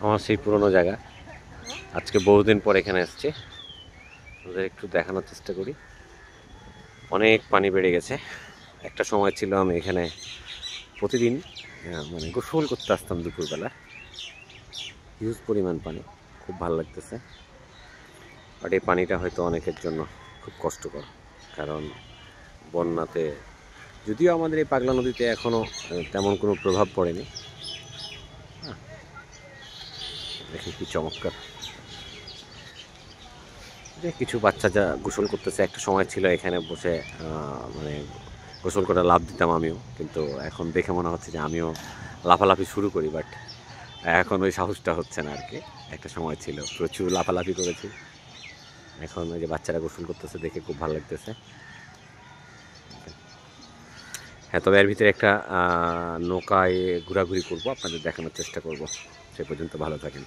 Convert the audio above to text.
আমার সেই পুরনো জায়গা। আজকে বহুদিন পর এখানে এসেছি, ওদের একটু দেখানোর চেষ্টা করি। অনেক পানি বেড়ে গেছে। একটা সময় ছিল আমি এখানে প্রতিদিন মানে গোসল করতে আসতাম দুপুরবেলা। হিউজ পরিমাণ পানি, খুব ভালো লাগতেছে। বাট এই পানিটা হয়তো অনেকের জন্য খুব কষ্টকর, কারণ বন্যাতে, যদিও আমাদের এই পাগলা নদীতে এখনও তেমন কোনো প্রভাব পড়েনি। হ্যাঁ, দেখি কি চমৎকার যে কিছু বাচ্চা যা গোসল করতেছে। একটা সময় ছিল এখানে বসে মানে গোসল করে লাফ দিতাম আমিও, কিন্তু এখন দেখে মনে হচ্ছে যে আমিও লাফালাফি শুরু করি, বাট এখন ওই সাহসটা হচ্ছে না আর কি। একটা সময় ছিল প্রচুর লাফালাফি করেছি। এখন ওই যে বাচ্চারা গোসল করতেছে দেখে খুব ভালো লাগতেছে। হ্যাঁ, তবে এর ভিতরে একটা নৌকায় ঘোরাঘুরি করবো, আপনাদের দেখানোর চেষ্টা করব। সে পর্যন্ত ভালো থাকেন।